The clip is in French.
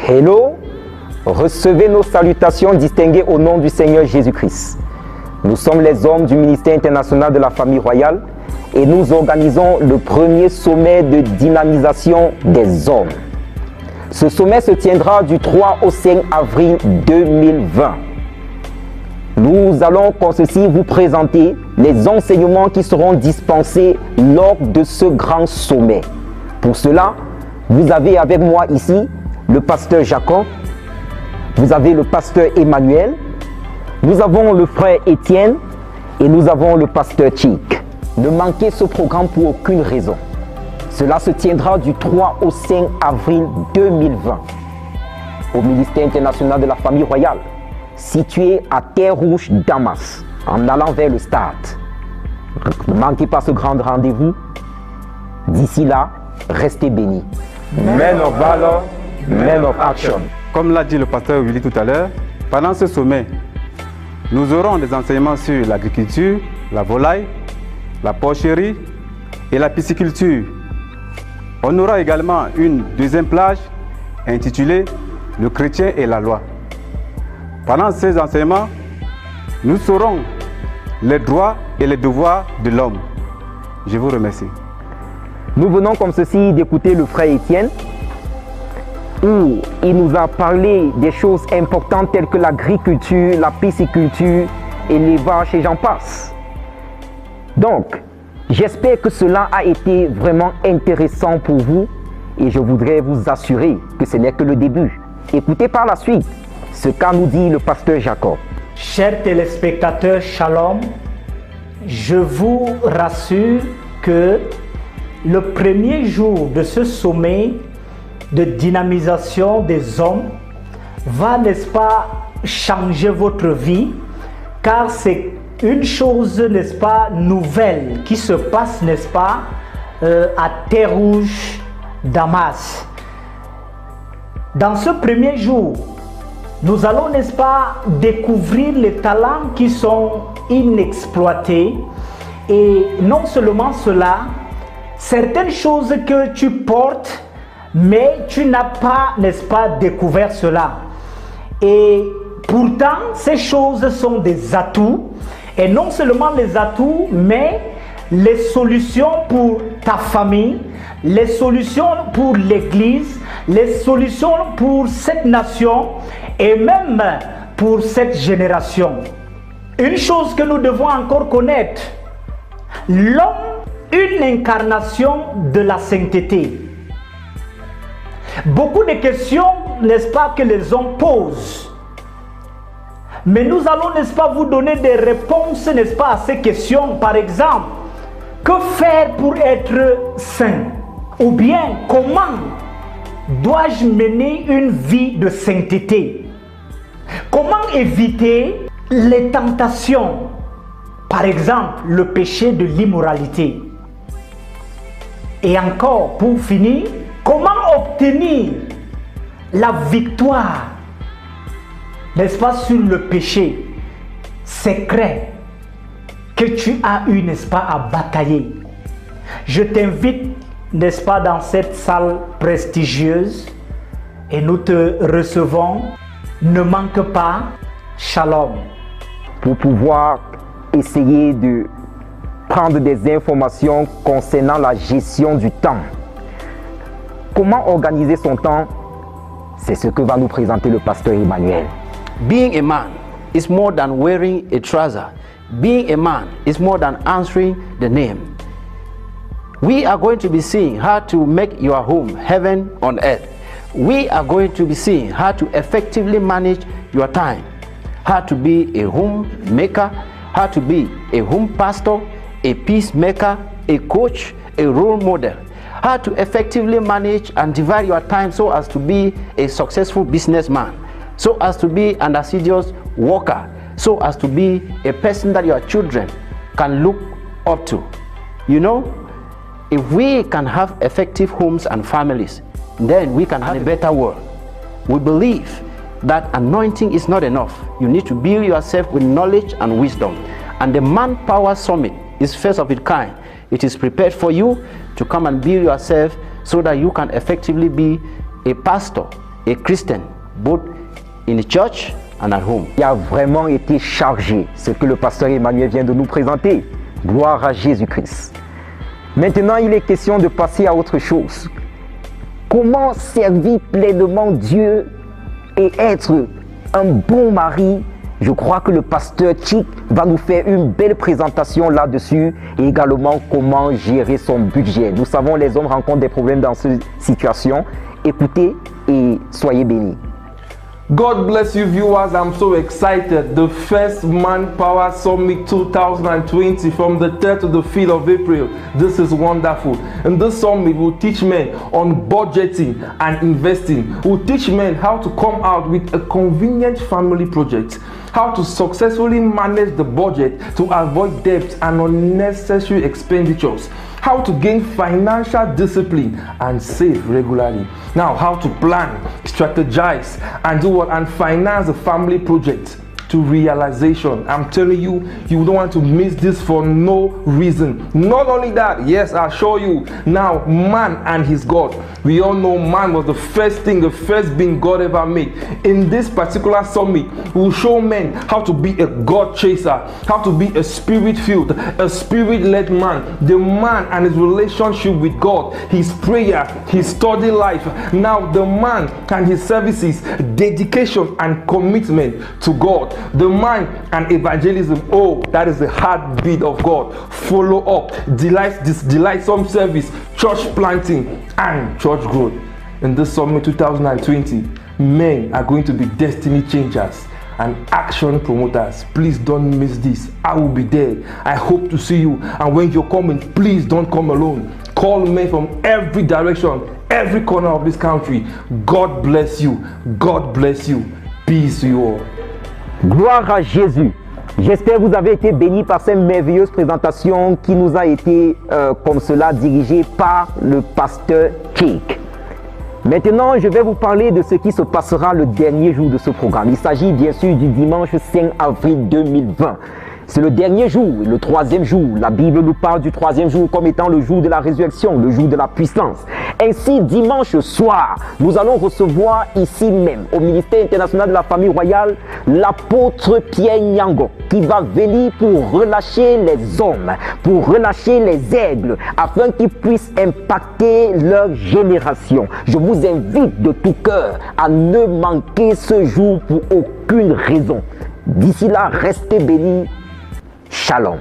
Hello, recevez nos salutations distinguées au nom du Seigneur Jésus-Christ. Nous sommes les hommes du ministère international de la famille royale et nous organisons le premier sommet de dynamisation des hommes. Ce sommet se tiendra du 3 au 5 avril 2020. Nous allons comme ceci vous présenter les enseignements qui seront dispensés lors de ce grand sommet. Pour cela, vous avez avec moi ici le pasteur Jacob, vous avez le pasteur Emmanuel, nous avons le frère Étienne et nous avons le pasteur Chick. Ne manquez ce programme pour aucune raison. Cela se tiendra du 3 au 5 avril 2020 au ministère international de la famille royale, situé à Terre-Rouge, Damas, en allant vers le stade. Ne manquez pas ce grand rendez-vous. D'ici là, restez bénis. Men of valor, men of action. Comme l'a dit le pasteur Willy tout à l'heure, pendant ce sommet, nous aurons des enseignements sur l'agriculture, la volaille, la porcherie et la pisciculture. On aura également une deuxième plage intitulée « Le chrétien et la loi ». Pendant ces enseignements, nous saurons les droits et les devoirs de l'homme. Je vous remercie. Nous venons comme ceci d'écouter le frère Étienne, où il nous a parlé des choses importantes telles que l'agriculture, la pisciculture et l'élevage et j'en passe. Donc, j'espère que cela a été vraiment intéressant pour vous et je voudrais vous assurer que ce n'est que le début. Écoutez par la suite ce qu'a nous dit le pasteur Jacob. Chers téléspectateurs, shalom, je vous rassure que le premier jour de ce sommet de dynamisation des hommes va, n'est-ce pas, changer votre vie, car c'est une chose, n'est-ce pas, nouvelle qui se passe, n'est-ce pas, à Terre-Rouge, Damas. Dans ce premier jour, nous allons, n'est-ce pas, découvrir les talents qui sont inexploités et non seulement cela, certaines choses que tu portes, mais tu n'as pas, n'est-ce pas, découvert cela. Et pourtant, ces choses sont des atouts, et non seulement les atouts, mais les solutions pour ta famille, les solutions pour l'Église, les solutions pour cette nation et même pour cette génération. Une chose que nous devons encore connaître, l'homme, une incarnation de la sainteté. Beaucoup de questions, n'est-ce pas, que les hommes posent. Mais nous allons, n'est-ce pas, vous donner des réponses, n'est-ce pas, à ces questions. Par exemple, que faire pour être saint? Ou bien, comment dois-je mener une vie de sainteté? Comment éviter les tentations? Par exemple, le péché de l'immoralité. Et encore, pour finir, comment obtenir la victoire, n'est-ce pas, sur le péché secret que tu as eu, n'est-ce pas, à batailler. Je t'invite, n'est-ce pas, dans cette salle prestigieuse et nous te recevons. Ne manque pas, shalom. Pour pouvoir essayer de prendre des informations concernant la gestion du temps. Comment organiser son temps? C'est ce que va nous présenter le pasteur Emmanuel. Being a man is more than wearing a trouser. Being a man is more than answering the name. We are going to be seeing how to make your home heaven on earth. We are going to be seeing how to effectively manage your time, how to be a homemaker, how to be a home pastor, a peacemaker, a coach, a role model, how to effectively manage and divide your time so as to be a successful businessman, so as to be an assiduous worker, so as to be a person that your children can look up to. You know, if we can have effective homes and families, then we can have a better world. We believe that anointing is not enough. You need to build yourself with knowledge and wisdom. And the Manpower Summit is first of its kind. It is prepared for you to come and build yourself so that you can effectively be a pastor, a Christian, both in the church and at home. Il a vraiment été chargé, ce que le pasteur Emmanuel vient de nous présenter. Gloire à Jésus-Christ. Maintenant, il est question de passer à autre chose. Comment servir pleinement Dieu et être un bon mari? Je crois que le pasteur Chick va nous faire une belle présentation là-dessus et également comment gérer son budget. Nous savons les hommes rencontrent des problèmes dans cette situation. Écoutez et soyez bénis. God bless you viewers, I'm so excited. The first Manpower Summit 2020 from the 3rd to the 5th of April. This is wonderful. And this summit will teach men on budgeting and investing. We'll teach men how to come out with a convenient family project, how to successfully manage the budget to avoid debt and unnecessary expenditures, how to gain financial discipline and save regularly. Now, how to plan, strategize, and do what? And finance a family project to realization. I'm telling you, you don't want to miss this for no reason. Not only that, yes, I assure you, now man and his God. We all know man was the first thing, the first being God ever made. In this particular summit, we will show men how to be a God chaser, how to be a spirit-filled, a spirit-led man, the man and his relationship with God, his prayer, his study life. Now the man and his services, dedication and commitment to God. The man and evangelism, oh, that is the heartbeat of God. Follow up, delightsome service, church planting, and church growth. In this summit 2020, men are going to be destiny changers and action promoters. Please don't miss this. I will be there. I hope to see you. And when you're coming, please don't come alone. Call men from every direction, every corner of this country. God bless you. God bless you. Peace to you all. Gloire à Jésus. J'espère que vous avez été bénis par cette merveilleuse présentation qui nous a été comme cela dirigée par le pasteur Chick. Maintenant, je vais vous parler de ce qui se passera le dernier jour de ce programme. Il s'agit bien sûr du dimanche 5 avril 2020. C'est le dernier jour, le troisième jour. La Bible nous parle du troisième jour comme étant le jour de la résurrection, le jour de la puissance. Ainsi, dimanche soir, nous allons recevoir ici même, au ministère international de la famille royale, l'apôtre Pierre Nyango, qui va venir pour relâcher les hommes, pour relâcher les aigles, afin qu'ils puissent impacter leur génération. Je vous invite de tout cœur à ne manquer ce jour pour aucune raison. D'ici là, restez bénis. Shalom.